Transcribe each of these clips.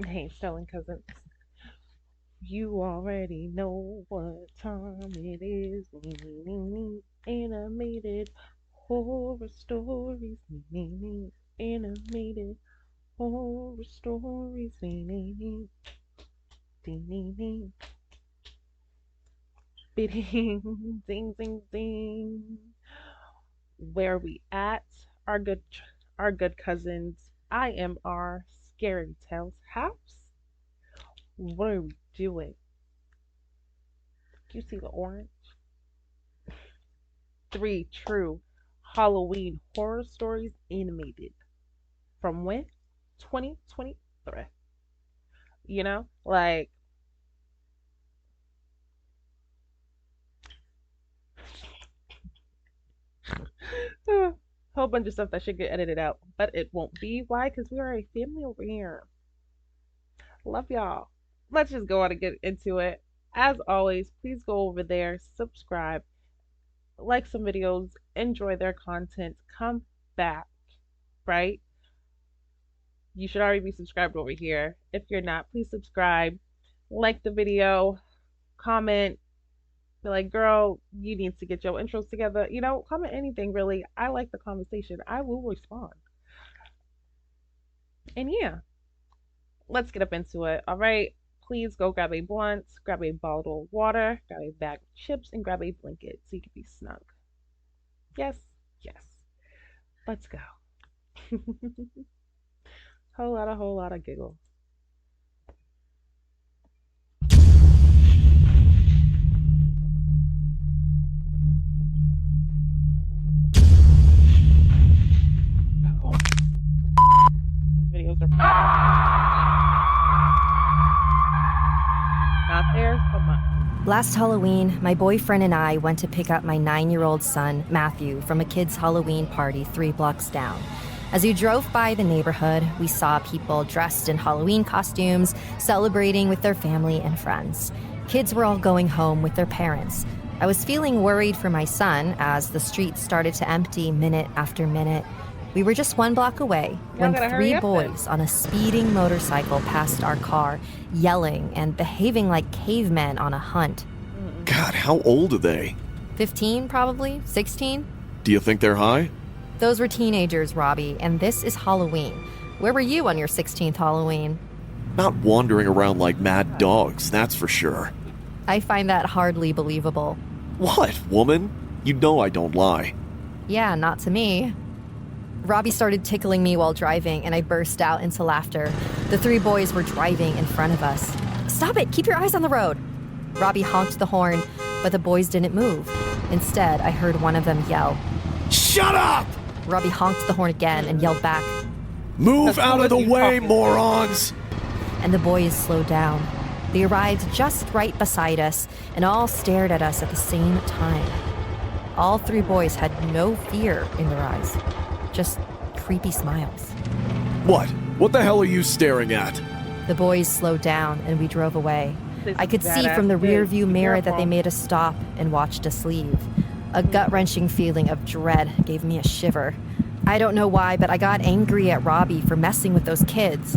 Hey, Sterling Cousins. You already know what time it is. Me, me, me, me. Animated horror stories. Me, me, me. Animated horror stories. Me, me, me. Ding, ding, ding. Ding, ding, ding, ding. Where we at? Our good, our good cousins. I am our Scary Tales house. What are we doing? Do you see the orange? Three true Halloween horror stories animated. From when? 2023. You know? Like, a whole bunch of stuff that should get edited out, but it won't be. Why? Because we are a family over here. Love y'all. Let's just go on and get into it. As always, please go over there, subscribe, like some videos, enjoy their content, come back, right? You should already be subscribed over here. If you're not, please subscribe, like the video, comment, be like, girl, you need to get your intros together. Comment anything really. I like the conversation. I will respond. And yeah, let's get up into it. All right. Please go grab a blunt, grab a bottle of water, grab a bag of chips, and grab a blanket so you can be snug. Yes, yes. Let's go. Whole lot of giggle. Oh, these videos are not theirs, but mine. Last Halloween, my boyfriend and I went to pick up my 9-year-old son, Matthew, from a kid's Halloween party 3 blocks down. As we drove by the neighborhood, we saw people dressed in Halloween costumes, celebrating with their family and friends. Kids were all going home with their parents. I was feeling worried for my son as the streets started to empty minute after minute. We were just 1 block away when 3 boys on a speeding motorcycle passed our car, yelling and behaving like cavemen on a hunt. God, how old are they? 15, probably? 16? Do you think they're high? Those were teenagers, Robbie, and this is Halloween. Where were you on your 16th Halloween? Not wandering around like mad dogs, that's for sure. I find that hardly believable. What, woman? You know I don't lie. Yeah, not to me. Robbie started tickling me while driving, and I burst out into laughter. The 3 boys were driving in front of us. Stop it! Keep your eyes on the road! Robbie honked the horn, but the boys didn't move. Instead, I heard one of them yell. Shut up! Robbie honked the horn again and yelled back. Move out of the way, morons! And the boys slowed down. They arrived just right beside us and all stared at us at the same time. All 3 boys had no fear in their eyes, just creepy smiles. What? What the hell are you staring at? The boys slowed down and we drove away. This I could see badass from the kid. rear view Be mirror that they careful. made us stop and watched us leave. A gut-wrenching feeling of dread gave me a shiver. I don't know why, but I got angry at Robbie for messing with those kids.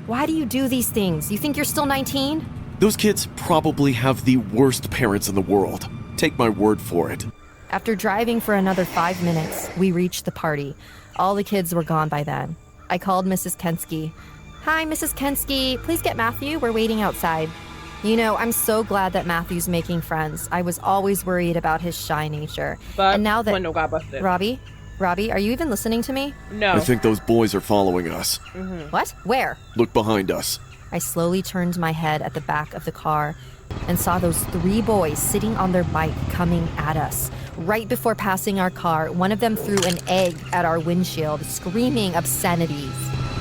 Why do you do these things? You think you're still 19? Those kids probably have the worst parents in the world. Take my word for it. After driving for another 5 minutes, we reached the party. All the kids were gone by then. I called Mrs. Kensky. Hi, Mrs. Kensky. Please get Matthew. We're waiting outside. You know, I'm so glad that Matthew's making friends. I was always worried about his shy nature. But and now that... window got busted. Robbie, are you even listening to me? No. I think those boys are following us. What? Where? Look behind us. I slowly turned my head at the back of the car and saw those 3 boys sitting on their bike coming at us. Right before passing our car, one of them threw an egg at our windshield, screaming obscenities.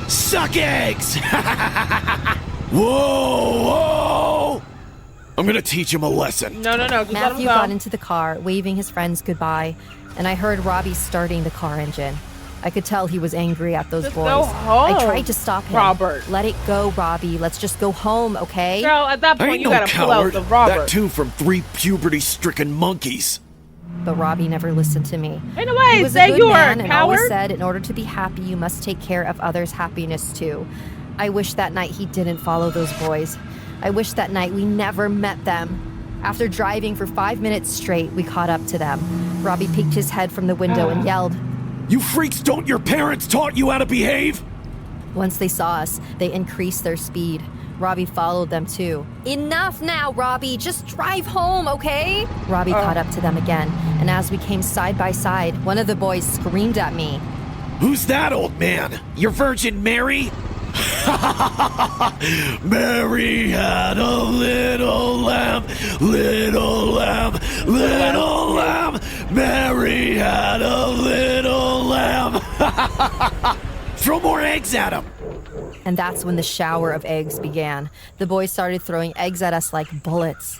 Suck eggs! Whoa! I'm gonna teach him a lesson. No. Just let him Matthew go. got into the car, waving his friends goodbye, and I heard Robbie starting the car engine. I could tell he was angry at those Just boys. go home, I tried to stop him. Robert. Let it go, Robbie. Let's just go home, okay? Girl, at that I point, ain't you no gotta pull out coward. the Robert. That too from 3 puberty-stricken monkeys. But Robbie never listened to me. Ain't no way, He was say a good you are man a and always coward. said in order to be happy, you must take care of others' happiness too. I wish that night he didn't follow those boys. I wish that night we never met them. After driving for 5 minutes straight, we caught up to them. Robbie peeked his head from the window and yelled, You freaks, don't your parents taught you how to behave? Once they saw us, they increased their speed. Robbie followed them too. Enough now, Robbie! Just drive home, okay? Robbie caught up to them again, and as we came side by side, one of the boys screamed at me. Who's that, old man? Your Virgin Mary? Mary had a little lamb, little lamb, little lamb. Mary had a little lamb. Throw more eggs at him. And that's when the shower of eggs began. The boys started throwing eggs at us like bullets.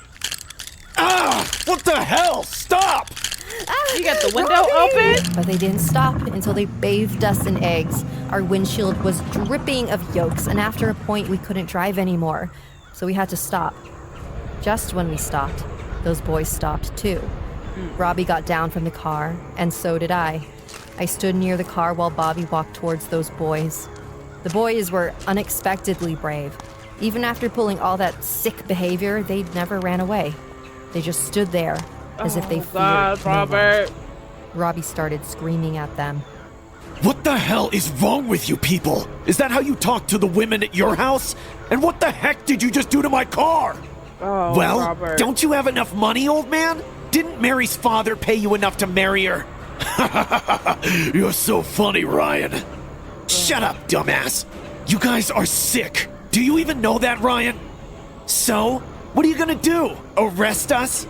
Ah! What the hell? Stop! You got the window open? But they didn't stop until they bathed us in eggs. Our windshield was dripping of yolks, and after a point, we couldn't drive anymore. So we had to stop. Just when we stopped, those boys stopped too. Robbie got down from the car, and so did I. I stood near the car while Bobby walked towards those boys. The boys were unexpectedly brave. Even after pulling all that sick behavior, they never ran away. They just stood there as if they feared God, no one. Robert. Robbie started screaming at them. What the hell is wrong with you people? Is that how you talk to the women at your house? And what the heck did you just do to my car? Oh, Well, Robert. don't you have enough money, old man? Didn't Mary's father pay you enough to marry her? You're so funny, Ryan. Shut up, dumbass. You guys are sick. Do you even know that, Ryan? So, what are you gonna do? Arrest us?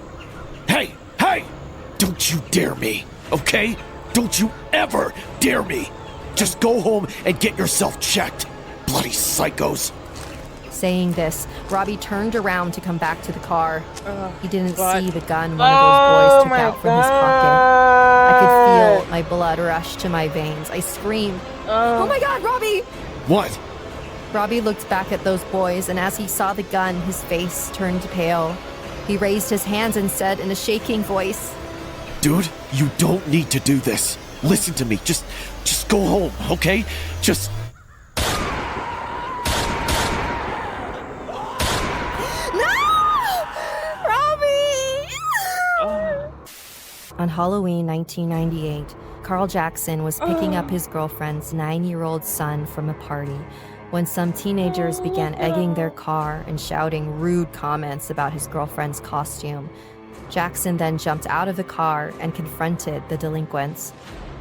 Hey! Don't you dare me, okay? Don't you ever dare me. Just go home and get yourself checked. Bloody psychos. Saying this, Robbie turned around to come back to the car. He didn't God. see the gun one of those boys took my out from his pocket. I could feel my blood rush to my veins. I screamed, "Oh my God, Robbie!" What? Robbie looked back at those boys, and as he saw the gun, his face turned pale. He raised his hands and said in a shaking voice, Dude, you don't need to do this. Listen to me. Just go home, okay? Just... On Halloween 1998, Carl Jackson was picking up his girlfriend's 9-year-old son from a party when some teenagers began egging their car and shouting rude comments about his girlfriend's costume. Jackson then jumped out of the car and confronted the delinquents.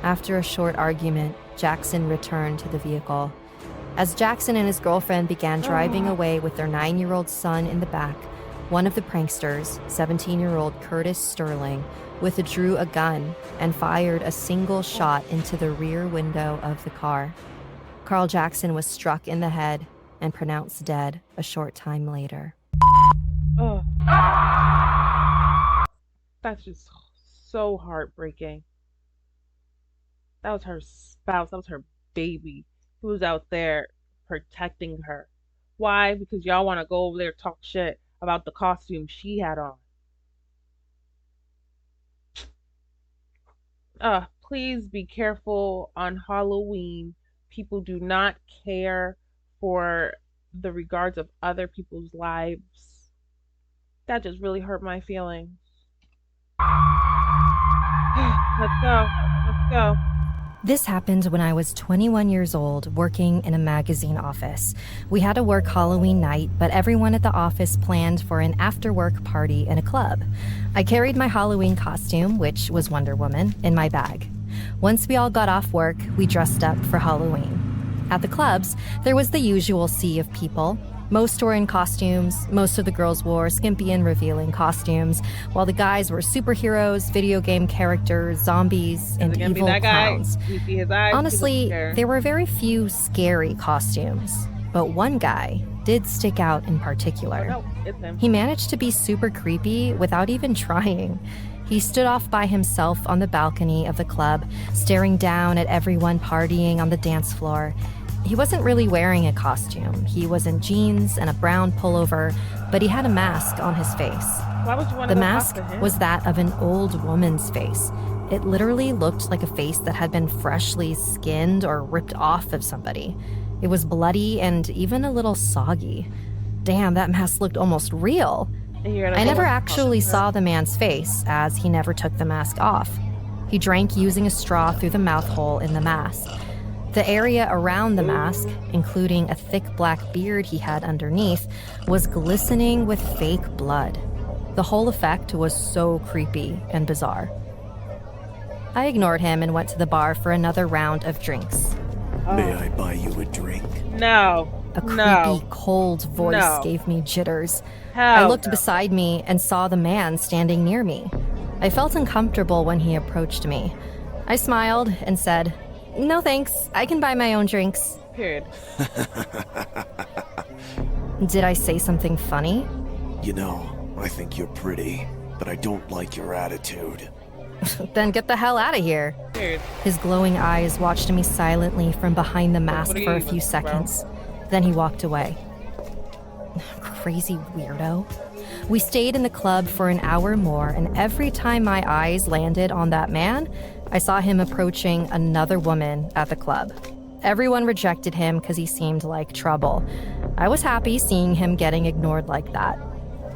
After a short argument, Jackson returned to the vehicle. As Jackson and his girlfriend began driving away with their 9-year-old son in the back, one of the pranksters, 17-year-old Curtis Sterling, withdrew a gun and fired a single shot into the rear window of the car. Carl Jackson was struck in the head and pronounced dead a short time later. Oh. That's just so heartbreaking. That was her spouse. That was her baby who was out there protecting her. Why? Because y'all want to go over there and talk shit about the costume she had on. Please be careful on Halloween. People do not care for the regards of other people's lives. That just really hurt my feelings. Let's go. Let's go. This happened when I was 21 years old, working in a magazine office. We had a work Halloween night, but everyone at the office planned for an after-work party in a club. I carried my Halloween costume, which was Wonder Woman, in my bag. Once we all got off work, we dressed up for Halloween. At the clubs, there was the usual sea of people. Most were in costumes. Most of the girls wore skimpy and revealing costumes, while the guys were superheroes, video game characters, zombies, and Gonna be evil that guy. clowns. You see his eyes. Honestly, there were very few scary costumes, but one guy did stick out in particular. No, it's him. He managed to be super creepy without even trying. He stood off by himself on the balcony of the club, staring down at everyone partying on the dance floor. He wasn't really wearing a costume. He was in jeans and a brown pullover, but he had a mask on his face. Why would you want to The go mask talk to him? was that of an old woman's face. It literally looked like a face that had been freshly skinned or ripped off of somebody. It was bloody and even a little soggy. Damn, that mask looked almost real. I never actually saw the man's face, as he never took the mask off. He drank using a straw through the mouth hole in the mask. The area around the mask, including a thick black beard he had underneath, was glistening with fake blood. The whole effect was so creepy and bizarre. I ignored him and went to the bar for another round of drinks. May I buy you a drink? No. A creepy, No. cold voice No. gave me jitters. Hell I looked no. beside me and saw the man standing near me. I felt uncomfortable when he approached me. I smiled and said, "No thanks, I can buy my own drinks." Period. Did I say something funny? You know, I think you're pretty, but I don't like your attitude. Then get the hell out of here. Period. His glowing eyes watched me silently from behind the mask What are for you a few looking for? seconds. Then he walked away. Crazy weirdo. We stayed in the club for an hour more, and every time my eyes landed on that man, I saw him approaching another woman at the club. Everyone rejected him because he seemed like trouble. I was happy seeing him getting ignored like that.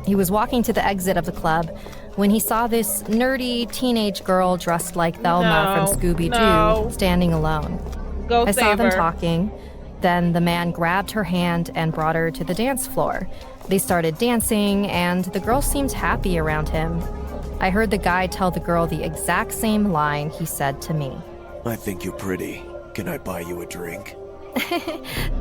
He was walking to the exit of the club when he saw this nerdy teenage girl dressed like Thelma No, from Scooby-Doo no. standing alone. Go I save saw them her. talking. Then the man grabbed her hand and brought her to the dance floor. They started dancing, and the girl seemed happy around him. I heard the guy tell the girl the exact same line he said to me. I think you're pretty. Can I buy you a drink?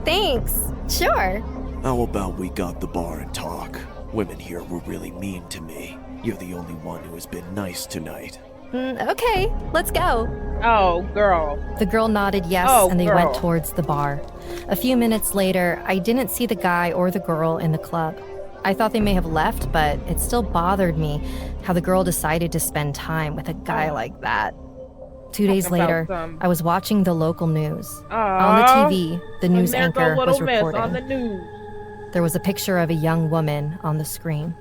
Thanks. Sure. How about we got the bar and talk? Women here were really mean to me. You're the only one who has been nice tonight. Okay, let's go. Oh, girl. The girl nodded yes, Oh, and they girl. went towards the bar. A few minutes later, I didn't see the guy or the girl in the club. I thought they may have left, but it still bothered me how the girl decided to spend time with a guy like that. 2 days Talk about later, some- I was watching the local news. Aw. On the TV, the news And there go anchor Little was Miss reporting. on the news. There was a picture of a young woman on the screen.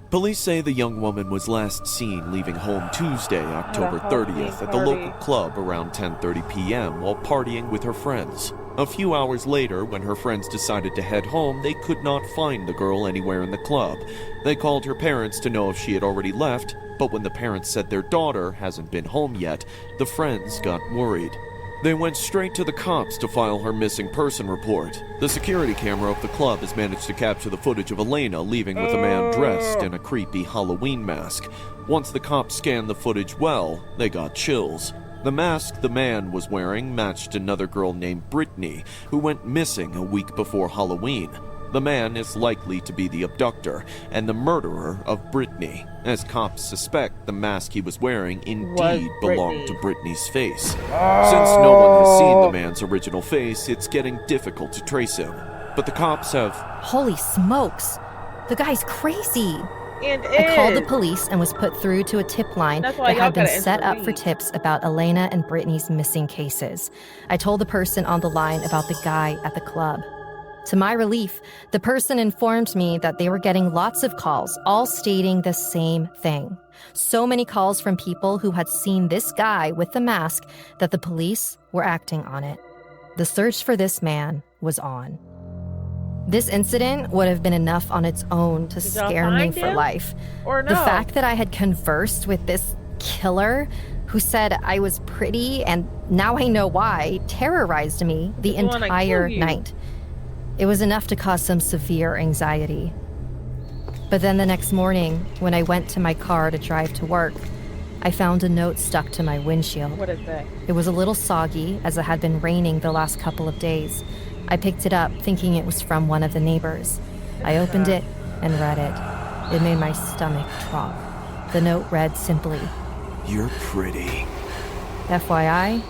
Police say the young woman was last seen leaving home Tuesday, October Halloween 30th, at the party. local club around 10:30 p.m. while partying with her friends. A few hours later, when her friends decided to head home, they could not find the girl anywhere in the club. They called her parents to know if she had already left, but when the parents said their daughter hasn't been home yet, the friends got worried. They went straight to the cops to file her missing person report. The security camera of the club has managed to capture the footage of Elena leaving with a man dressed in a creepy Halloween mask. Once the cops scanned the footage well, they got chills. The mask the man was wearing matched another girl named Brittany, who went missing a week before Halloween. The man is likely to be the abductor and the murderer of Brittany, as cops suspect the mask he was wearing indeed belonged to Brittany's face. Since no one has seen the man's original face, it's getting difficult to trace him. But the cops have... Holy smokes! The guy's crazy! And I called the is. police and was put through to a tip line That's that why y'all had been gotta set up for intervene. tips about Elena and Brittany's missing cases. I told the person on the line about the guy at the club. To my relief, the person informed me that they were getting lots of calls, all stating the same thing. So many calls from people who had seen this guy with the mask that the police were acting on it. The search for this man was on. This incident would have been enough on its own to Did y'all scare me find for him? life. Or no? The fact that I had conversed with this killer who said I was pretty, and now I know why, terrorized me the He wanna entire kill you. night. It was enough to cause some severe anxiety. But then the next morning, when I went to my car to drive to work, I found a note stuck to my windshield. What is that? It was a little soggy, as it had been raining the last couple of days. I picked it up, thinking it was from one of the neighbors. I opened it and read it. It made my stomach drop. The note read simply, You're pretty. FYI,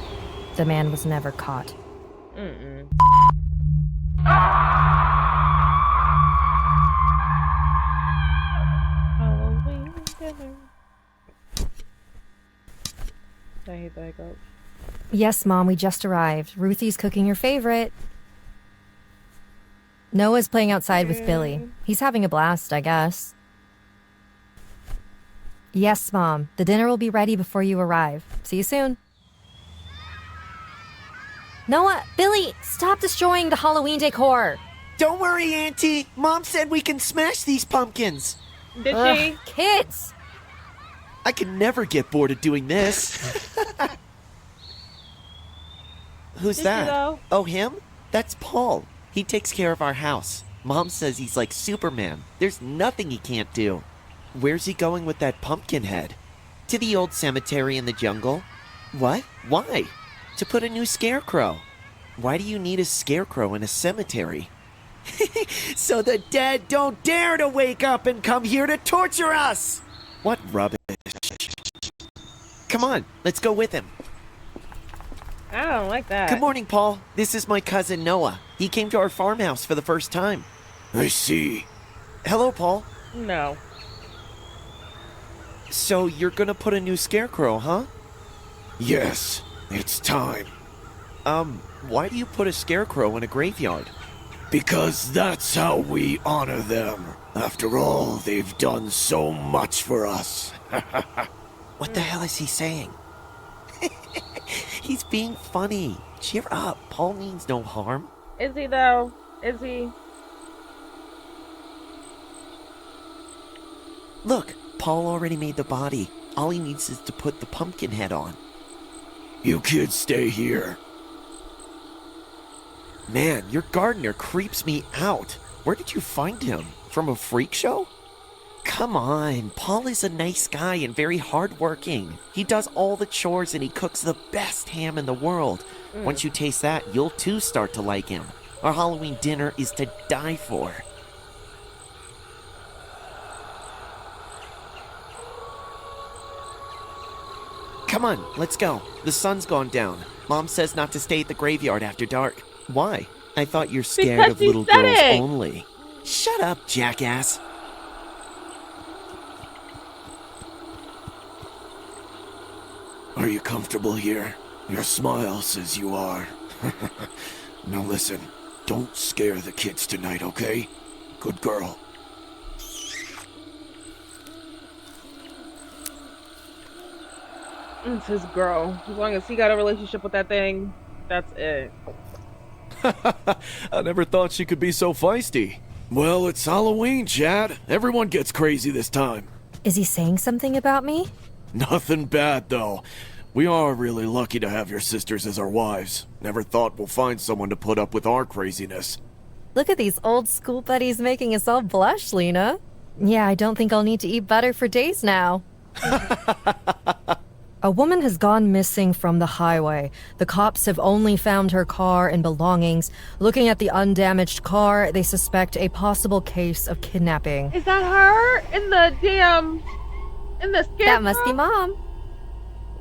the man was never caught. Halloween dinner. I hate that goat. Yes, Mom, we just arrived. Ruthie's cooking your favorite. Noah's playing outside with Billy. He's having a blast, I guess. Yes, Mom. The dinner will be ready before you arrive. See you soon. Noah, Billy, stop destroying the Halloween decor. Don't worry, Auntie. Mom said we can smash these pumpkins. Did she? Kids! I can never get bored of doing this. Who's Did she, that? though? Oh, him? That's Paul. He takes care of our house. Mom says he's like Superman. There's nothing he can't do. Where's he going with that pumpkin head? To the old cemetery in the jungle. What? Why? To put a new scarecrow. Why do you need a scarecrow in a cemetery? So the dead don't dare to wake up and come here to torture us! What rubbish. Come on, let's go with him. I don't like that. Good morning, Paul. This is my cousin Noah. He came to our farmhouse for the first time. I see. Hello, Paul. No. So you're gonna put a new scarecrow, huh? Yes, it's time. Why do you put a scarecrow in a graveyard? Because that's how we honor them. After all, they've done so much for us. What the hell is he saying? He's being funny. Cheer up. Paul means no harm. Is he, though? Is he? Look, Paul already made the body. All he needs is to put the pumpkin head on. You kids stay here. Man, your gardener creeps me out. Where did you find him? From a freak show? Come on, Paul is a nice guy and very hardworking. He does all the chores and he cooks the best ham in the world. Once you taste that, you'll too start to like him. Our Halloween dinner is to die for. Come on, let's go. The sun's gone down. Mom says not to stay at the graveyard after dark. Why? I thought you're scared Because of she little said girls it. only. Shut up, jackass. Are you comfortable here? Your smile says you are. Now listen, don't scare the kids tonight, okay? Good girl. It's his girl. As long as he got a relationship with that thing, that's it. I never thought she could be so feisty. Well, it's Halloween, Chad. Everyone gets crazy this time. Is he saying something about me? Nothing bad, though. We are really lucky to have your sisters as our wives. Never thought we'll find someone to put up with our craziness. Look at these old school buddies making us all blush, Lena. Yeah, I don't think I'll need to eat butter for days now. A woman has gone missing from the highway. The cops have only found her car and belongings. Looking at the undamaged car, they suspect a possible case of kidnapping. Is that her in the scarecrow? That must be Mom.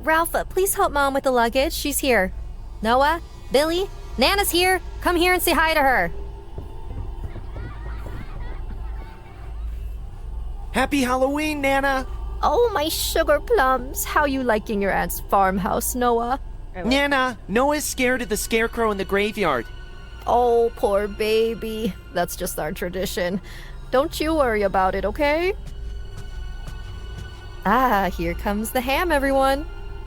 Ralph, please help Mom with the luggage. She's here. Noah, Billy, Nana's here. Come here and say hi to her. Happy Halloween, Nana! Oh, my sugar plums. How you liking your aunt's farmhouse, Noah? Nana, Noah's scared of the scarecrow in the graveyard. Oh, poor baby. That's just our tradition. Don't you worry about it, okay? Ah, here comes the ham, everyone.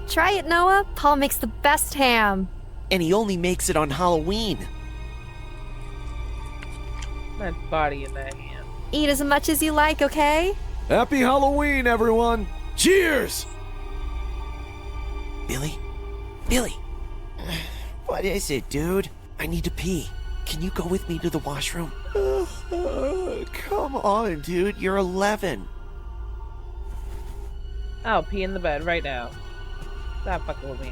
Try it, Noah. Paul makes the best ham. And he only makes it on Halloween. That body in that hand. Eat as much as you like, okay? Happy Halloween, everyone! Cheers! Billy? Billy! What is it, dude? I need to pee. Can you go with me to the washroom? Come on, dude. You're 11. I'll pee in the bed right now. Stop fucking with me.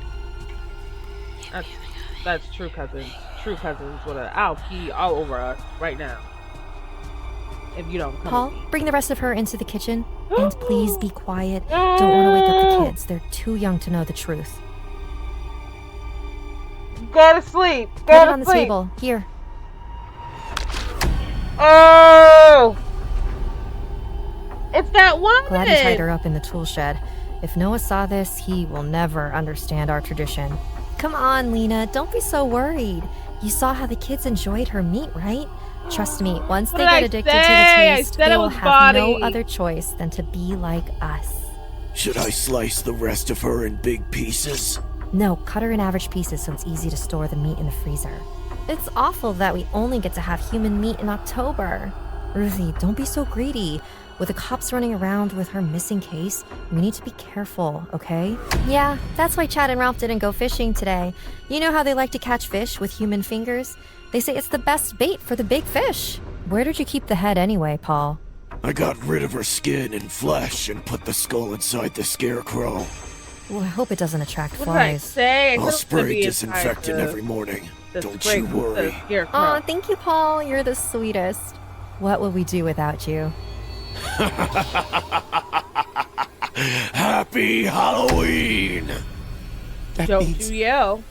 That's true cousins. True cousins with a I'll pee all over us right now. If you don't come Paul, with me. bring the rest of her into the kitchen. And please be quiet. Don't want to wake up the kids. They're too young to know the truth. Go to sleep. Put Go it to on the sleep. table. Here. Oh! It's that woman. Glad he tied her up in the tool shed. If Noah saw this, he will never understand our tradition. Come on, Lena. Don't be so worried. You saw how the kids enjoyed her meat, right? Trust me, once they What did I get addicted to say? the I taste, said they it will was have no body. other choice than to be like us. Should I slice the rest of her in big pieces? No, cut her in average pieces so it's easy to store the meat in the freezer. It's awful that we only get to have human meat in October. Ruthie, don't be so greedy. With the cops running around with her missing case, we need to be careful, okay? Yeah, that's why Chad and Ralph didn't go fishing today. You know how they like to catch fish with human fingers? They say it's the best bait for the big fish. Where did you keep the head anyway, Paul? I got rid of her skin and flesh and put the skull inside the scarecrow. Well, I hope it doesn't attract What did I flies. say? I'll spray disinfectant every morning. Don't you worry. Aw, thank you, Paul. You're the sweetest. What would we do without you? Happy Halloween! Don't you yell.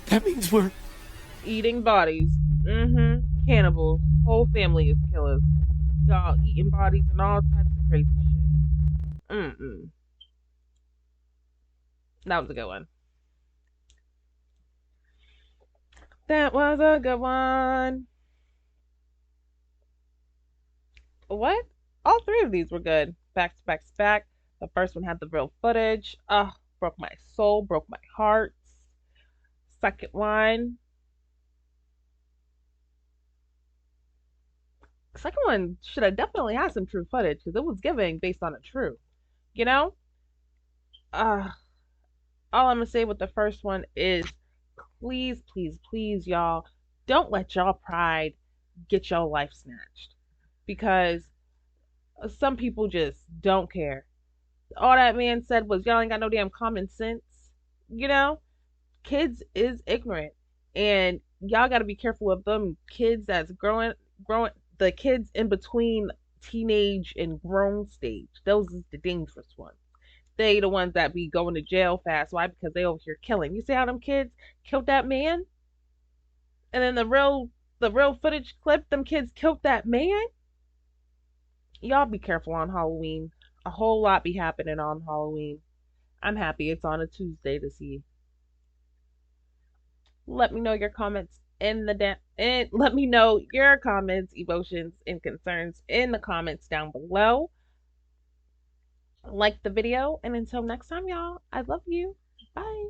That means we're... Eating bodies. Mm-hmm. Cannibals. Whole family is killers. Y'all eating bodies and all types of crazy shit. Mm-mm. That was a good one. That was a good one. What? All three of these were good. Back to back to back. The first one had the real footage. Broke my soul, broke my heart. Second one. Second one should have definitely had some true footage because it was giving based on a true. You know? All I'm gonna say with the first one is please, please, please, y'all, don't let y'all pride get your life snatched. Because some people just don't care. All that man said was y'all ain't got no damn common sense. You know? Kids is ignorant. And y'all gotta be careful of them kids that's growing the kids in between teenage and grown stage. Those is the dangerous ones. They the ones that be going to jail fast. Why? Because they over here killing. You see how them kids killed that man? And then the real footage clip, them kids killed that man? Y'all be careful on Halloween. A whole lot be happening on Halloween. I'm happy it's on a Tuesday to see. Let me know your comments and let me know your comments, emotions, and concerns in the comments down below. Like the video, and until next time, y'all, I love you. Bye.